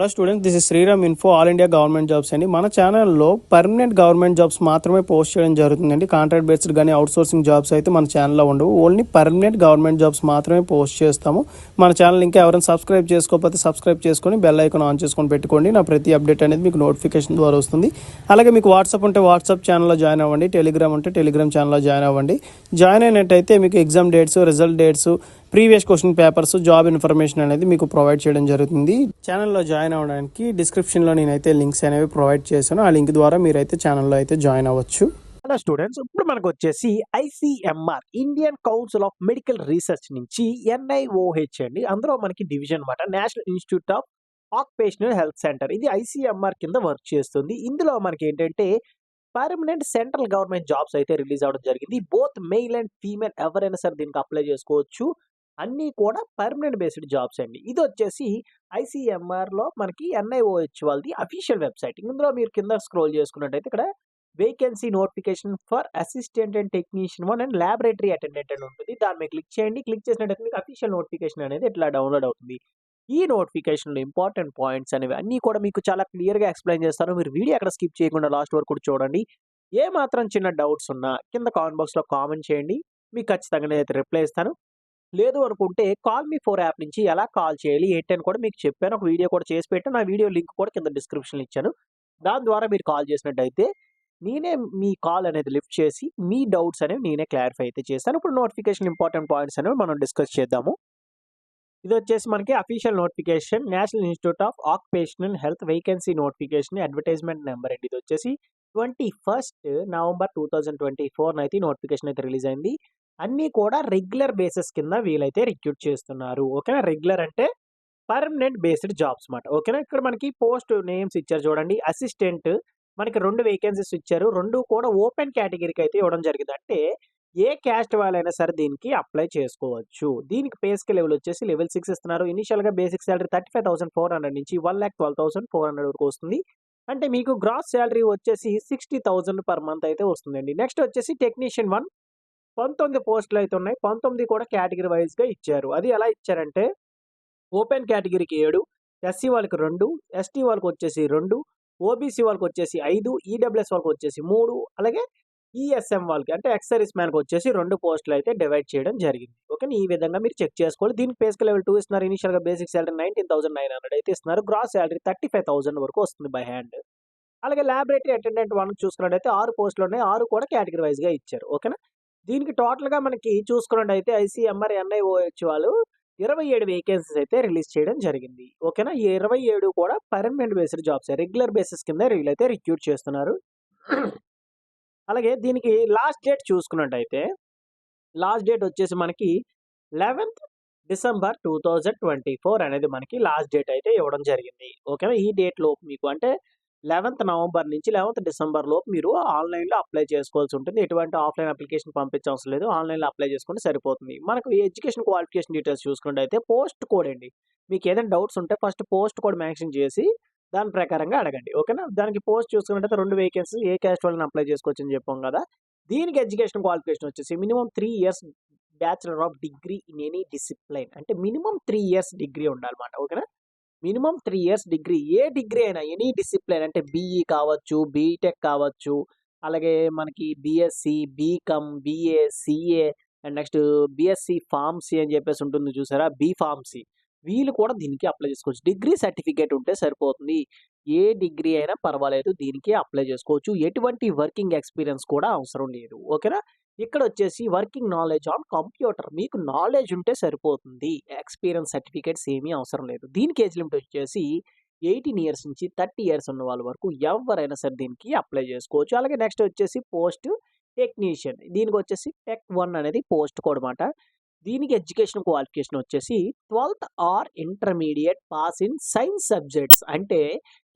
Hello students, this is Sriram info all India government jobs అండి. మన ఛానల్లో పర్మనెంట్ గవర్నమెంట్ జాబ్స్ మాత్రమే పోస్ట్ చేయడం జరుగుతుందండి. కాంట్రాక్ట్ బేస్డ్ కానీ అవుట్సోర్సింగ్ జాబ్స్ అయితే మన ఛానల్లో ఉండవు. ఓన్లీ పర్మనెంట్ గవర్నమెంట్ జాబ్స్ మాత్రమే పోస్ట్ చేస్తాము. మన ఛానల్ ఇంకా ఎవరైనా సబ్స్క్రైబ్ చేసుకోకపోతే సబ్స్క్రైబ్ చేసుకొని బెల్ ఐకాన్ ఆన్ చేసుకొని పెట్టుకోండి. నా ప్రతి అప్డేట్ అనేది మీకు నోటిఫికేషన్ ద్వారా వస్తుంది. అలాగే మీకు వాట్సాప్ ఉంటే వాట్సాప్ ఛానల్లో జాయిన్ అవ్వండి. టెలిగ్రామ్ ఉంటే టెలిగ్రామ్ ఛానల్లో జాయిన్ అవ్వండి. జాయిన్ అయినట్టయితే మీకు exam dates, result dates, previous question papers, job information అనేది మీకు ప్రొవైడ్ చేయడం జరుగుతుంది. ఛానల్లో జాయిన్ అవ్వడానికి డిస్క్రిప్షన్లో నేనైతే లింక్స్ అనేవి ప్రొవైడ్ చేశాను. ఆ లింక్ ద్వారా మీరైతే ఛానల్లో అయితే జాయిన్ అవ్వచ్చు. హలో స్టూడెంట్స్, ఇప్పుడు మనకు వచ్చేసి ICMR Indian council of medical research నుంచి NIOH అండి. అందులో మనకి డివిజన్ అనమాట, national institute of occupational health centre. ఇది ICMR కింద వర్క్ చేస్తుంది. ఇందులో మనకి ఏంటంటే పర్మనెంట్ సెంట్రల్ గవర్నమెంట్ జాబ్స్ అయితే రిలీజ్ అవ్వడం జరిగింది. బోత్ మెయిల్ అండ్ ఫీమేల్ ఎవరైనా సరే దీనికి అప్లై చేసుకోవచ్చు. అన్నీ కూడా పర్మనెంట్ బేస్డ్ జాబ్స్ అండి. ఇది వచ్చేసి ICMR లో మనకి NIOH వాళ్ళది అఫీషియల్ వెబ్సైట్. ఇందులో మీరు కింద స్క్రోల్ చేసుకున్నట్టయితే ఇక్కడ vacancy notification for assistant and technician 1 and laboratory attendant అని ఉంటుంది. దాని మీద క్లిక్ చేయండి. క్లిక్ చేసినట్టయితే మీకు అఫీషియల్ నోటిఫికేషన్ అనేది ఇట్లా డౌన్లోడ్ అవుతుంది. ఈ నోటిఫికేషన్లో ఇంపార్టెంట్ పాయింట్స్ అనేవి అన్నీ కూడా మీకు చాలా క్లియర్గా ఎక్స్ప్లెయిన్ చేస్తాను. మీరు వీడియో అక్కడ స్కిప్ చేయకుండా లాస్ట్ వరకు కూడా చూడండి. ఏ మాత్రం చిన్న డౌట్స్ ఉన్నా కింద కామెంట్ బాక్స్లో కామెంట్ చేయండి. మీకు ఖచ్చితంగా నేనైతే రిప్లై ఇస్తాను. లేదు అనుకుంటే కాల్ మీ 4 యాప్ నుంచి ఎలా కాల్ చేయాలి ఏంటి అని కూడా మీకు చెప్పాను. ఒక వీడియో కూడా చేసి పెట్టాను. ఆ వీడియో లింక్ కూడా కింద డిస్క్రిప్షన్లో ఇచ్చాను. దాని ద్వారా మీరు కాల్ చేసినట్టయితే నేనే మీ కాల్ అనేది లిఫ్ట్ చేసి మీ డౌట్స్ అనేవి నేనే క్లారిఫై అయితే చేస్తాను. ఇప్పుడు నోటిఫికేషన్ ఇంపార్టెంట్ పాయింట్స్ అనేవి మనం డిస్కస్ చేద్దాము. ఇది వచ్చేసి మనకి official notification, national institute of occupational health vacancy notification advertisement number అండి. ఇది వచ్చేసి 21 నవంబర్ 2024 అయితే నోటిఫికేషన్ అయితే రిలీజ్ అయింది. అన్నీ కూడా రెగ్యులర్ బేసిస్ కింద వీలైతే రిక్రూట్ చేస్తున్నారు. ఓకేనా? రెగ్యులర్ అంటే పర్మనెంట్ బేస్డ్ జాబ్స్ మాట. ఓకేనా? ఇక్కడ మనకి పోస్ట్ నేమ్స్ ఇచ్చారు చూడండి. అసిస్టెంట్ మనకి 2 వేకెన్సీస్ ఇచ్చారు. 2 కూడా ఓపెన్ కేటగిరీకి అయితే ఇవ్వడం జరిగింది. అంటే ఏ క్యాస్ట్ వాళ్ళైనా సరే దీనికి అప్లై చేసుకోవచ్చు. దీనికి పే స్కేల్ లెవెల్ వచ్చేసి లెవెల్ 6 ఇస్తున్నారు. ఇనిషియల్‌గా బేసిక్ సాలరీ 35,400 నుంచి 1,12,400 వరకు వస్తుంది. అంటే మీకు గ్రాస్ సాలరీ వచ్చేసి 60,000 పర్ మంత్ అయితే వస్తుందండి. నెక్స్ట్ వచ్చేసి టెక్నీషియన్ 1 19 పోస్టులు అయితే ఉన్నాయి. 19 కూడా కేటగిరీ వైస్‌గా ఇచ్చారు. అది ఎలా ఇచ్చారంటే ఓపెన్ కేటగిరీకి 7, ఎస్సీ వాళ్ళకి 2, ఎస్టీ వాళ్ళకి వచ్చేసి 2, ఓబీసీ వాళ్ళకి వచ్చేసి 5, ఈడబ్ల్యూఎస్ వాళ్ళకి వచ్చేసి 3, అలాగే ఈఎస్ఎం వాళ్ళకి అంటే ఎక్స్ సర్వీస్ మ్యాన్‌కి వచ్చేసి 2 పోస్టులు అయితే డివైడ్ చేయడం జరిగింది. ఓకేనా? ఈ విధంగా మీరు చెక్ చేసుకోవాలి. దీనికి పే స్కేల్ లెవెల్ 2 ఇస్తున్నారు. ఇనిషియల్‌గా బేసిక్ సాలరీ 19,900 అయితే ఇస్తున్నారు. గ్రాస్ సాలరీ 35,000 వరకు వస్తుంది బై హ్యాండ్. అలాగే ల్యాబొరేటరీ అటెండెంట్ 1 చూసుకున్నట్టయితే 6 పోస్టులు ఉన్నాయి. 6 కూడా కేటగిరీ వైస్‌గా ఇచ్చారు. ఓకేనా? దీనికి టోటల్‌గా మనకి చూసుకున్నట్టయితే ICMR NIOH వాళ్ళు 27 వేకెన్సీస్ అయితే రిలీజ్ చేయడం జరిగింది. ఓకేనా? ఈ 27 కూడా పర్మనెంట్ బేస్డ్ జాబ్సే. రెగ్యులర్ బేసిస్ కింద వీళ్ళైతే రిక్రూట్ చేస్తున్నారు. అలాగే దీనికి లాస్ట్ డేట్ చూసుకున్నట్టయితే లాస్ట్ డేట్ వచ్చేసి మనకి 11th డిసెంబర్ 2024 అనేది మనకి లాస్ట్ డేట్ అయితే ఇవ్వడం జరిగింది. ఓకేనా? ఈ డేట్ లోపు మీకు అంటే 11th నవంబర్ నుంచి 11th డిసెంబర్ లోపు మీరు ఆన్‌లైన్‌లో అప్లై చేసుకోవాల్సి ఉంటుంది. ఎటువంటి ఆఫ్‌లైన్ అప్లికేషన్ పంపించవసరం లేదు. ఆన్‌లైన్‌లో అప్లై చేసుకుంటే సరిపోతుంది. మనకు ఈ ఎడ్యుకేషన్ క్వాలిఫికేషన్ డీటెయిల్స్ చూసుకున్నట్టయితే పోస్ట్ కోడ్ అండి. మీకు ఏదైనా డౌట్స్ ఉంటే ఫస్ట్ పోస్ట్ కోడ్ మెన్షన్ చేసి దాని ప్రకారంగా అడగండి. ఓకేనా? దానికి పోస్ట్ చూసుకున్నట్టయితే 2 వేకెన్సీ ఏ క్యాస్ట్ వాళ్ళని అప్లై చేసుకోవచ్చు అని చెప్పాం కదా! దీనికి ఎడ్యుకేషన్ క్వాలిఫికేషన్ వచ్చేసి minimum 3 years bachelor of degree in any discipline. అంటే మినిమమ్ 3 ఇయర్స్ డిగ్రీ ఉండాలన్నమాట. ఓకేనా? Minimum 3 years degree. ఏ డిగ్రీ అయినా ఎనీ డిసిప్లిన్ అంటే బీఈ కావచ్చు, బీటెక్ కావచ్చు, అలాగే మనకి BSc, BCom, BA, CA and next BSc pharmacy అని చెప్పేసి ఉంటుంది చూసారా? B pharmacy. వీళ్ళు కూడా దీనికి అప్లై చేసుకోవచ్చు. డిగ్రీ సర్టిఫికేట్ ఉంటే సరిపోతుంది. ఏ డిగ్రీ అయినా పర్వాలేదు. దీనికి అప్లై చేసుకోవచ్చు. ఎటువంటి వర్కింగ్ ఎక్స్‌పీరియన్స్ కూడా అవసరం లేదు. ఓకేనా? ఇక్కడొచ్చేసి వర్కింగ్ నాలెడ్జ్ ఆన్ కంప్యూటర్. మీకు నాలెడ్జ్ ఉంటే సరిపోతుంది. ఎక్స్‌పీరియన్స్ సర్టిఫికేట్స్ ఏమీ అవసరం లేదు. దీనికి ఏజ్ లిమిట్ వచ్చేసి 18 ఇయర్స్ నుంచి 30 ఇయర్స్ ఉన్న వాళ్ళ వరకు ఎవరైనా సరే దీనికి అప్లై చేసుకోవచ్చు. అలాగే నెక్స్ట్ వచ్చేసి పోస్ట్ టెక్నీషియన్. దీనికొచ్చేసి టెక్ 1 అనేది పోస్ట్ కోడ్ మాట. దీనికి ఎడ్యుకేషన్ క్వాలిఫికేషన్ వచ్చేసి 12th or intermediate pass in science subjects. అంటే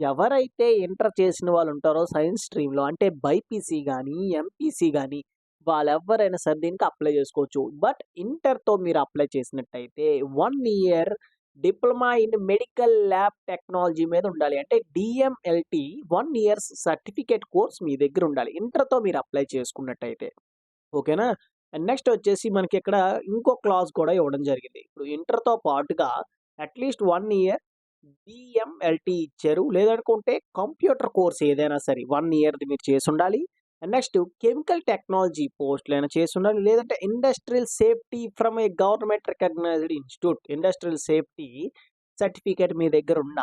ఎవరైతే ఇంటర్ చేసిన వాళ్ళు ఉంటారో సైన్స్ స్ట్రీమ్‌లో అంటే బైపీసీ గాని, ఎంపీసీ గాని వాళ్ళెవ్వరైనా సరే దీనికి అప్లై చేసుకోవచ్చు. బట్ ఇంటర్‌తో మీరు అప్లై చేసినట్టయితే 1 year diploma in medical lab technology మీద ఉండాలి. అంటే DMLT 1 ఇయర్స్ సర్టిఫికేట్ కోర్స్ మీ దగ్గర ఉండాలి. ఇంటర్‌తో మీరు అప్లై చేసుకున్నట్టయితే. ఓకేనా? అండ్ నెక్స్ట్ వచ్చేసి మనకి ఇక్కడ ఇంకో క్లాజ్ కూడా ఇవ్వడం జరిగింది. ఇప్పుడు ఇంటర్‌తో పాటుగా అట్‌లీస్ట్ 1 ఇయర్ డిఎంఎల్టీ ఇచ్చారు. లేదనుకుంటే కంప్యూటర్ కోర్స్ ఏదైనా సరే 1 ఇయర్‌ది మీరు చేసుండాలి. నెక్స్ట్ కెమికల్ టెక్నాలజీ పోస్ట్‌లైనా చేసుండాలి. లేదంటే industrial safety from a government recognised institute. Industrial safety certificate మీ దగ్గరున్న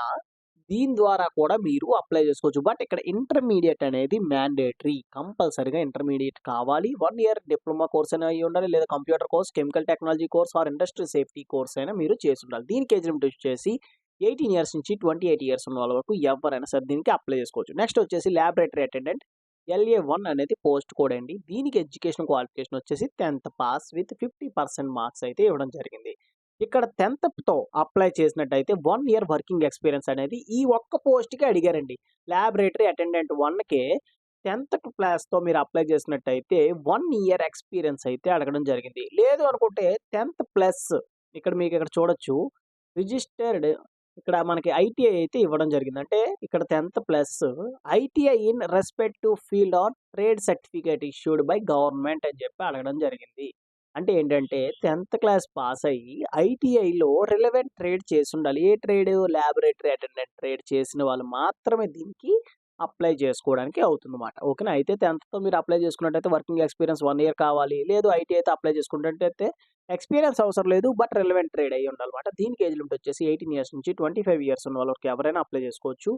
దీని ద్వారా కూడా మీరు అప్లై చేసుకోవచ్చు. బట్ ఇక్కడ ఇంటర్మీడియేట్ అనేది మ్యాండేటరీ. కంపల్సరీగా ఇంటర్మీడియేట్ కావాలి. 1 ఇయర్ డిప్లొమా కోర్స్ అయినా అయ్యుండాలి. లేదా computer course, chemical technology course are industrial safety course అయినా మీరు చేసుండాలి. దీనికి ఏజ్ లిమిట్ వచ్చేసి 18 ఇయర్స్ నుంచి 28 ఇయర్స్ ఉన్న వాళ్ళ వరకు ఎవ్వరైనా సరే దీనికి అప్లై చేసుకోవచ్చు. నెక్స్ట్ వచ్చేసి ల్యాబొరేటరీ అటెండెంట్ LA1 అనేది పోస్ట్ కోడ్ అండి. దీనికి ఎడ్యుకేషన్ క్వాలిఫికేషన్ వచ్చేసి 10th పాస్ విత్ 50% మార్క్స్ అయితే ఇవ్వడం జరిగింది. ఇక్కడ 10థ్‌తో అప్లై చేసినట్టయితే 1 ఇయర్ వర్కింగ్ ఎక్స్‌పీరియన్స్ అనేది ఈ ఒక్క పోస్ట్‌కే అడిగారండి. ల్యాబొరేటరీ అటెండెంట్ 1కే 10th క్లాస్‌తో మీరు అప్లై చేసినట్టయితే 1 ఇయర్ ఎక్స్‌పీరియన్స్ అయితే అడగడం జరిగింది. లేదు అనుకుంటే 10th ప్లస్ ఇక్కడ మీకు ఇక్కడ చూడొచ్చు రిజిస్టర్డ్ ఇక్కడ మనకి ఐటీఐ అయితే ఇవ్వడం జరిగింది. అంటే ఇక్కడ 10th plus ITI in respective field are trade certificate issued by government అని చెప్పి అడగడం జరిగింది. అంటే ఏంటంటే 10th క్లాస్ పాస్ అయ్యి ఐటీఐలో రిలవెంట్ ట్రేడ్ చేసుండాలి. ఏ ట్రేడ్? ల్యాబొరేటరీ అటెండెంట్ ట్రేడ్ చేసిన వాళ్ళు మాత్రమే దీనికి అప్లై చేసుకోవడానికి అవుతుందన్నమాట. ఓకేనా? అయితే 10థ్‌తో మీరు అప్లై చేసుకున్నట్టయితే వర్కింగ్ ఎక్స్‌పీరియన్స్ 1 ఇయర్ కావాలి. లేదు ఐటీఐతో అప్లై చేసుకున్నట్టయితే ఎక్స్‌పీరియన్స్ అవసరం లేదు. బట్ రిలవెంట్ ట్రేడ్ అయ్యి ఉండాలన్నమాట. దీనికి ఏజ్ లిమిట్ వచ్చేసి 18 ఇయర్స్ నుంచి 25 ఇయర్స్ ఉన్న వాళ్ళకి ఎవరైనా అప్లై చేసుకోవచ్చు.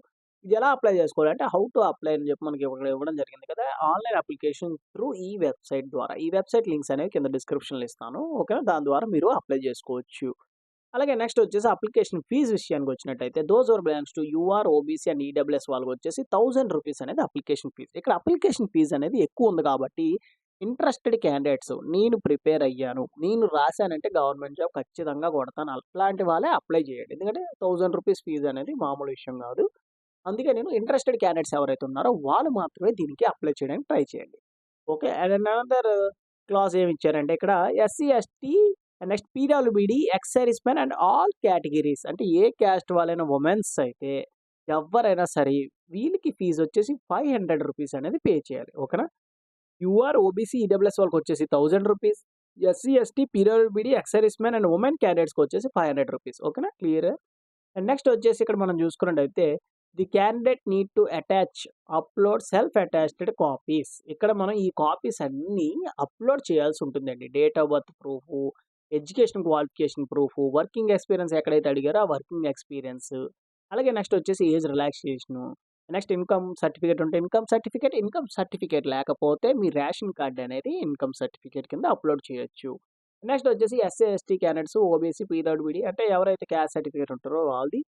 ఇది ఎలా అప్లై చేసుకోవాలంటే హౌ టు అప్లై అని చెప్పి మనకి ఇక్కడ ఇవ్వడం జరిగింది కదా! ఆన్‌లైన్ అప్లికేషన్ త్రూ ఈ వెబ్‌సైట్ ద్వారా. ఈ వెబ్‌సైట్ లింక్స్ అనేవి కింద డిస్క్రిప్షన్‌లో ఇస్తాను. ఓకేనా? దాని ద్వారా మీరు అప్లై చేసుకోవచ్చు. అలాగే నెక్స్ట్ వచ్చేసి అప్లికేషన్ ఫీజ్ విషయానికొచ్చినట్టయితే those who belongs to UR, OBC and EWS వాళ్ళకొచ్చేసి రూ. 1000 అనేది అప్లికేషన్ ఫీజ్. ఇక్కడ అప్లికేషన్ ఫీజ్ అనేది ఎక్కువుంది కాబట్టి ఇంట్రెస్టెడ్ క్యాండిడేట్స్ నేను ప్రిపేర్ అయ్యాను. నేను రాసానంటే గవర్నమెంట్ జాబ్ ఖచ్చితంగా కొడతాను. అట్లాంటి వాళ్ళే అప్లై చేయండి. ఎందుకంటే రూ. 1000 ఫీజ్ అనేది మామూలు విషయం కాదు. అందుకే నేను ఇంట్రెస్టెడ్ క్యాండిడేట్స్ ఎవరైతే ఉన్నారో వాళ్ళు మాత్రమే దీనికి అప్లై చేయడానికి ట్రై చేయండి. ఓకే. అండ్ అనదర్ క్లాజ్ ఏమిచ్చారంటే ఇక్కడ SC, ST next PWBD, ex service men and all categories అంటే ఏ క్యాస్ట్ వాళ్ళైనా వుమెన్స్ అయితే ఎవ్వరైనా సరే వీళ్ళకి ఫీజ్ వచ్చేసి రూ. 500 అనేది పే చేయాలి. ఓకేనా? యూఆర్, ఓబీసీ, ఈడబ్ల్యూఎస్ వాళ్ళకొచ్చేసి రూ. 1000. ఎస్సీ, ఎస్టీ, పీడబ్ల్యూబీడీ, ex service men and women క్యాండిడేట్స్‌కి వచ్చేసి రూ. 500. ఓకేనా? క్లియర్? అండ్ నెక్స్ట్ వచ్చేసి ఇక్కడ మనం చూసుకున్నట్టయితే the candidate need to attach upload self attached copies. ఇక్కడ మనం ఈ కాపీస్ అన్నీ అప్లోడ్ చేయాల్సి ఉంటుందండి. Date of birth proof, education qualification proof, working experience ఎక్కడైతే అడిగారో ఆ వర్కింగ్ ఎక్స్పీరియన్స్, అలాగే నెక్స్ట్ వచ్చేసి age relaxation, next income certificate లేకపోతే మీ రేషన్ కార్డ్ అనేది ఇన్కమ్ సర్టిఫికేట్ కింద అప్లోడ్ చేయొచ్చు. నెక్స్ట్ వచ్చేసి SC, ST candidates, OBC, PWBD అంటే ఎవరైతే క్యాస్ట్ సర్టిఫికేట్ ఉంటారో వాళ్ళది.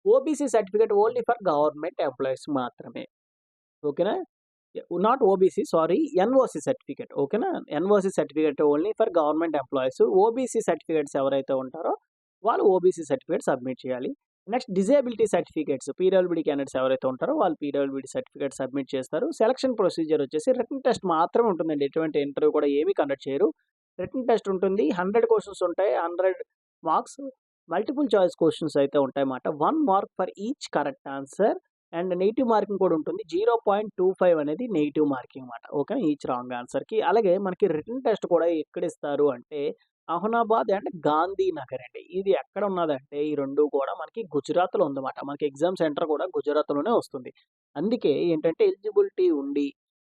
OBC certificate only for government employees మాత్రమే. ఓకేనా? Not OBC sorry NOC certificate. ఓకేనా? NOC certificate only for government employees. OBC certificates ఎవరైతే ఉంటారో వాళ్ళు ఓబీసీ సర్టిఫికేట్ సబ్మిట్ చేయాలి. నెక్స్ట్ డిజేబిలిటీ సర్టిఫికేట్స్ పీడబ్ల్యూబీడీ క్యాండిడేట్స్ ఎవరైతే ఉంటారో వాళ్ళు పీడబ్ల్యూబీడీ సర్టిఫికేట్ సబ్మిట్ చేస్తారు. సెలక్షన్ ప్రొసీజర్ వచ్చేసి రిటన్ టెస్ట్ మాత్రమే ఉంటుందండి. ఎటువంటి ఇంటర్వ్యూ కూడా ఏమీ కండక్ట్ చేయరు. రిటన్ టెస్ట్ ఉంటుంది. 100 క్వెషన్స్ ఉంటాయి. 100 మార్క్స్. మల్టిపుల్ చాయిస్ క్వెషన్స్ అయితే ఉంటాయన్నమాట. 1 mark for each correct answer and negative marking కూడా ఉంటుంది. 0.25 అనేది నెగెటివ్ మార్కింగ్ అన్నమాట. ఓకే. ఈచ్ రాంగ్ ఆన్సర్‌కి. అలాగే మనకి రిటన్ టెస్ట్ కూడా ఎక్కడిస్తారు అంటే అహ్మదాబాద్ అండ్ గాంధీనగర్ అండి. ఇది ఎక్కడ ఉన్నదంటే ఈ 2 కూడా మనకి గుజరాత్‌లో ఉందన్నమాట. మనకి ఎగ్జామ్ సెంటర్ కూడా గుజరాత్‌లోనే వస్తుంది. అందుకే ఏంటంటే ఎలిజిబిలిటీ ఉండి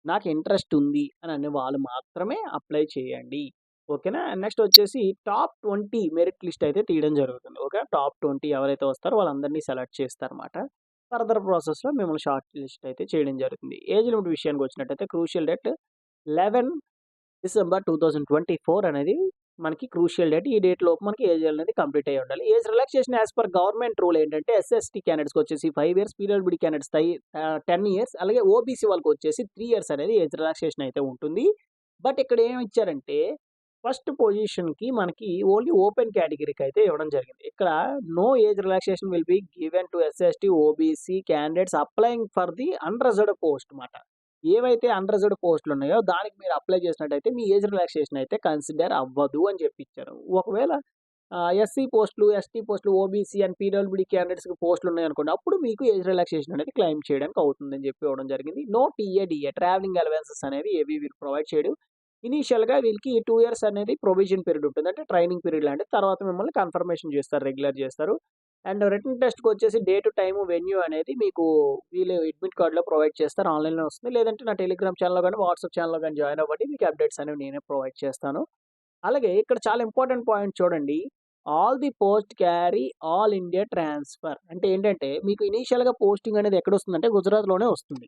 నాకు ఇంట్రెస్ట్ ఉంది అని అనే వాళ్ళు మాత్రమే అప్లై చేయండి. ఓకేనా? నెక్స్ట్ వచ్చేసి టాప్ 20 మెరిట్ లిస్ట్ అయితే తీయడం జరుగుతుంది. ఓకే. టాప్ 20 ఎవరైతే వస్తారో వాళ్ళందరినీ సెలెక్ట్ చేస్తారన్నమాట. ఫర్దర్ ప్రాసెస్‌లో మిమ్మల్ని షార్ట్ లిస్ట్ అయితే చేయడం జరుగుతుంది. ఏజ్ లిమిట్ విషయానికి వచ్చినట్టయితే క్రూషియల్ డేట్ 11 డిసెంబర్ 2024 అనేది మనకి క్రూషియల్ డేట్. ఈ డేట్ లోపు మనకి ఏజ్ అనేది కంప్లీట్ అయ్యి ఉండాలి. Age relaxation as per government rule ఏంటంటే ఎస్సీ క్యాండిడేట్స్‌కి వచ్చేసి 5 ఇయర్స్, పీడబ్ల్యూడీ క్యాండిడేట్స్ 10 ఇయర్స్, అలాగే ఓబీసీ వాళ్ళకి వచ్చేసి 3 ఇయర్స్ అనేది ఏజ్ రిలాక్సేషన్ అయితే ఉంటుంది. బట్ ఇక్కడ ఏమి ఇచ్చారంటే ఫస్ట్ పొజిషన్‌కి మనకి ఓన్లీ ఓపెన్ కేటగిరీకి అయితే ఇవ్వడం జరిగింది. ఇక్కడ no age relaxation will be given to SC, ST, OBC candidates applying for the unreserved post మాట. ఏవైతే అన్‌రిజర్వ్డ్ పోస్టులు ఉన్నాయో దానికి మీరు అప్లై చేసినట్టయితే మీ ఏజ్ రిలాక్సేషన్ అయితే కన్సిడర్ అవ్వదు అని చెప్పి ఇచ్చారు. ఒకవేళ ఎస్సీ పోస్టులు, ఎస్టీ పోస్టులు, ఓబీసీ అండ్ పీడబ్ల్యూడీ క్యాండిడేట్స్‌కి పోస్టులు ఉన్నాయనుకోండి. అప్పుడు మీకు ఏజ్ రిలాక్సేషన్ అనేది క్లెయిమ్ చేయడానికి అవుతుందని చెప్పి ఇవ్వడం జరిగింది. నో టీఏ ట్రావెలింగ్ అలవెన్సెస్ అనేవి ఏవి వీళ్ళు ప్రొవైడ్ చేయడు. ఇనీషియల్‌గా వీళ్ళకి 2 ఇయర్స్ అనేది ప్రొవిజన్ పీరియడ్ ఉంటుంది. అంటే ట్రైనింగ్ పీరియడ్ లాంటిది. తర్వాత మిమ్మల్ని కన్ఫర్మేషన్ చేస్తారు. రెగ్యులర్ చేస్తారు. అండ్ రిటన్ టెస్ట్‌కి వచ్చేసి డేట్, టైమ్, వెన్యూ అనేది మీకు వీళ్ళు అడ్మిట్ కార్డ్‌లో ప్రొవైడ్ చేస్తారు. ఆన్‌లైన్‌లో వస్తుంది. లేదంటే నా టెలిగ్రామ్ ఛానెల్‌లో గాని, వాట్సాప్ ఛానెల్‌లో గాని జాయిన్ అవ్వండి. మీకు అప్డేట్స్ అనేవి నేనే ప్రొవైడ్ చేస్తాను. అలాగే ఇక్కడ చాలా ఇంపార్టెంట్ పాయింట్ చూడండి. All the post carry all India transfer. అంటే ఏంటంటే మీకు ఇనీషియల్‌గా పోస్టింగ్ అనేది ఎక్కడొస్తుందంటే గుజరాత్‌లోనే వస్తుంది.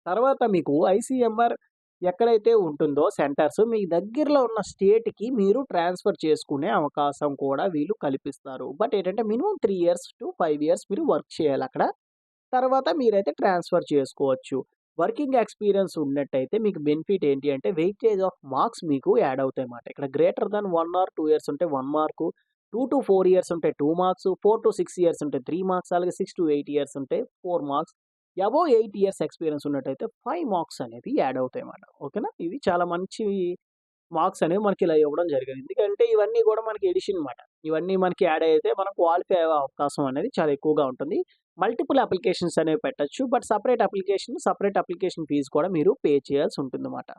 తర్వాత మీకు ఐసీఎంఆర్ ఎక్కడైతే ఉంటుందో సెంటర్స్ మీ దగ్గరలో ఉన్న స్టేట్‌కి మీరు ట్రాన్స్‌ఫర్ చేసుకునే అవకాశం కూడా వీళ్ళు కల్పిస్తారు. బట్ ఏంటంటే మినిమమ్ 3 ఇయర్స్ టు 5 ఇయర్స్ మీరు వర్క్ చేయాలక్కడ. తర్వాత మీరైతే ట్రాన్స్‌ఫర్ చేసుకోవచ్చు. వర్కింగ్ ఎక్స్‌పీరియన్స్ ఉన్నట్టయితే మీకు బెనిఫిట్ ఏంటి అంటే వెయిటేజ్ ఆఫ్ మార్క్స్ మీకు యాడ్ అవుతాయన్నమాట. ఇక్కడ గ్రేటర్ థాన్ 1 ఆర్ 2 ఇయర్స్ ఉంటే 1 మార్కు, 2-4 ఇయర్స్ ఉంటే 2 మార్క్స్, 4-6 ఇయర్స్ ఉంటే 3 మార్క్స్, అలాగే 6-8 ఇయర్స్ ఉంటే 4 మార్క్స్. అబోవ్ 8 ఇయర్స్ ఎక్స్‌పీరియన్స్ ఉన్నట్టయితే 5 మార్క్స్ అనేవి యాడ్ అవుతాయన్నమాట. ఓకేనా? ఇవి చాలా మంచి మార్క్స్ అనేవి మనకి ఇలా ఇవ్వడం జరిగింది. ఎందుకంటే ఇవన్నీ గూడా మనకి ఎడిషన్ మాట. ఇవన్నీ మనకి యాడ్ అయితే మనం క్వాలిఫై అయ్యే అవకాశం అనేది చాలా ఎక్కువగా ఉంటుంది. మల్టిపుల్ అప్లికేషన్స్ అనేవి పెట్టొచ్చు. బట్ సెపరేట్ అప్లికేషన్ ఫీస్ కూడా మీరు పే చేయాల్సి ఉంటుందన్నమాట.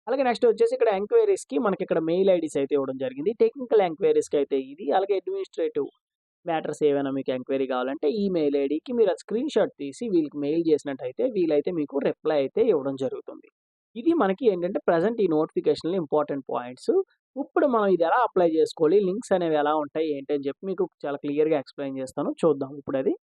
అలాగే నెక్స్ట్ వచ్చేసి ఇక్కడ ఎంక్వైరీస్‌కి మనకిక్కడ మెయిల్ ఐడీస్ అయితే ఇవ్వడం జరిగింది. టెక్నికల్ ఎంక్వైరీస్‌కి అయితే ఇది. అలాగే అడ్మినిస్ట్రేటివ్ మ్యాటర్స్ ఏవైనా మీకు ఎంక్వైరీ కావాలంటే ఈ మెయిల్ ఐడీకి మీరు అది స్క్రీన్‌షాట్ తీసి వీళ్ళకి మెయిల్ చేసినట్టయితే వీళ్ళైతే మీకు రిప్లై అయితే ఇవ్వడం జరుగుతుంది. ఇది మనకి ఏంటంటే ప్రెజెంట్ ఈ నోటిఫికేషన్‌లో ఇంపార్టెంట్ పాయింట్స్. ఇప్పుడు మనం ఇది ఎలా అప్లై చేసుకోవాలి? లింక్స్ అనేవి ఎలా ఉంటాయి? ఏంటి అని చెప్పి మీకు చాలా క్లియర్‌గా ఎక్స్‌ప్లెయిన్ చేస్తాను. చూద్దాం ఇప్పుడది.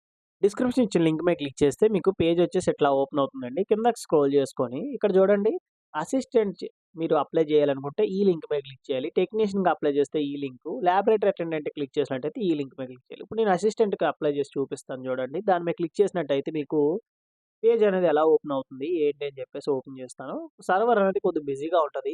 డిస్క్రిప్షన్ ఇచ్చిన లింక్ మీద క్లిక్ చేస్తే మీకు పేజ్ వచ్చేసి ఇట్లా ఓపెన్ అవుతుందండి. కిందకి స్క్రోల్ చేసుకొని ఇక్కడ చూడండి అసిస్టెంట్ మీరు అప్లై చేయాలనుకుంటే ఈ లింక్ మీద క్లిక్ చేయాలి. టెక్నీషియన్‌గా అప్లై చేస్తే ఈ లింకు. లాబొరేటరీ అటెండెంట్ క్లిక్ చేసినట్టయితే ఈ లింక్ మీద క్లిక్ చేయాలి. ఇప్పుడు నేను అసిస్టెంట్‌గా అప్లై చేసి చూపిస్తాను చూడండి. దాని మీద క్లిక్ చేసినట్టయితే మీకు పేజ్ అనేది ఎలా ఓపెన్ అవుతుంది? ఏంటి అని చెప్పేసి ఓపెన్ చేస్తాను. సర్వర్ అనేది కొద్దిగా బిజీగా ఉంటది.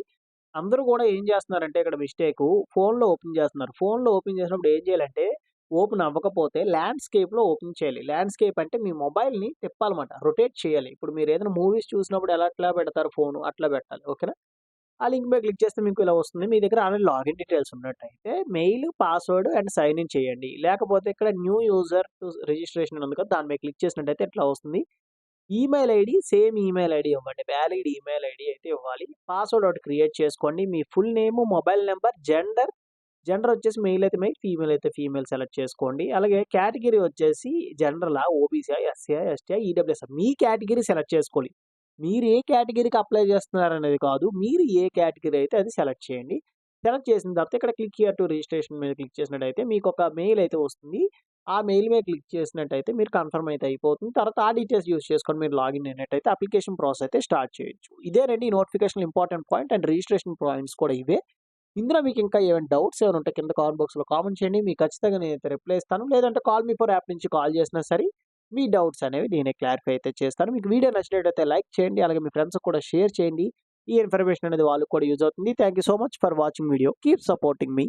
అందరూ గూడా ఏం జేస్తున్నారంటే ఇక్కడ మిస్టేకు ఫోన్‌లో ఓపెన్ జేస్తున్నారు. ఫోన్‌లో ఓపెన్ చేసినప్పుడు ఏం చేయాలంటే, ఓపెన్ అవ్వకపోతే ల్యాండ్‌స్కేప్‌లో ఓపెన్ చేయాలి. ల్యాండ్‌స్కేప్ అంటే మీ మొబైల్‌ని తిప్పాలన్నమాట. రొటేట్ చేయాలి. ఇప్పుడు మీరేదైనా మూవీస్ చూసినప్పుడు ఎట్లా పెడతారు ఫోను అట్లా పెట్టాలి. ఓకేనా? ఆ లింక్ మీద క్లిక్ చేస్తే మీకు ఇలా వస్తుంది. మీ దగ్గర ఆల్రెడీ లాగిన్ డీటెయిల్స్ ఉన్నట్టయితే mail, password and sign in చేయండి. లేకపోతే ఇక్కడ న్యూ యూజర్ టు రిజిస్ట్రేషన్ అని ఉంది కదా! దాని మీద క్లిక్ చేసినట్టయితే ఇట్లా వస్తుంది. Email ID same email ID ఇవ్వండి. వాలిడ్ ఈమెయిల్ ఐడీ అయితే ఇవ్వాలి. పాస్వర్డ్ ఒకటి క్రియేట్ చేసుకోండి. మీ full name, mobile number, gender వచ్చేసి మెయిల్ అయితే మెయిల్, ఫీమేల్ అయితే ఫీమేల్ సెలెక్ట్ చేసుకోండి. అలాగే కేటగిరీ వచ్చేసి జనరలా, ఓబీసీయా, ఎస్సీయా, ఎస్టీయా, ఈడబ్ల్యూఎస్ఆ మీ కేటగిరీ సెలెక్ట్ చేసుకోవాలి. మీరు ఏ కేటగిరీకి అప్లై చేస్తున్నారనేది కాదు. మీరు ఏ కేటగిరీ అయితే అది సెలెక్ట్ చేయండి. సెలెక్ట్ చేసిన తర్వాత ఇక్కడ క్లిక్ హియర్ టు రిజిస్ట్రేషన్ మీద క్లిక్ చేసినట్టయితే మీకొక మెయిల్ అయితే వస్తుంది. ఆ మెయిల్ మీద క్లిక్ చేసినట్టయితే మీరు కన్ఫర్మ్ అయితే అయిపోతుంది. తర్వాత ఆ డీటెయిల్స్ యూజ్ చేసుకొని మీరు లాగిన్ అయినట్టయితే అప్లికేషన్ ప్రాసెస్ అయితే స్టార్ట్ చేయొచ్చు. ఇదేనండి ఈ నోటిఫికేషన్‌లో important point and registration points కూడా ఇవే. ఇందులో మీకు ఇంకా ఏమైనా డౌట్స్ ఏమైనా ఉంటే కింద కామెంట్ బాక్స్‌లో కామెంట్ చేయండి. మీకు ఖచ్చితంగా నేనైతే రిప్లై ఇస్తాను. లేదంటే కాల్ మీ ఫర్ యాప్ నుంచి కాల్ చేసినా సరే మీ డౌట్స్ అనేవి నేనే క్లారిఫై అయితే చేస్తాను. మీకు వీడియో నచ్చినట్టయితే లైక్ చేయండి. అలాగే మీ ఫ్రెండ్స్‌కి కూడా షేర్ చేయండి. ఈ ఇన్ఫర్మేషన్ అనేది వాళ్ళకి కూడా యూజ్ అవుతుంది. Thank you so much for watching video. Keep supporting me.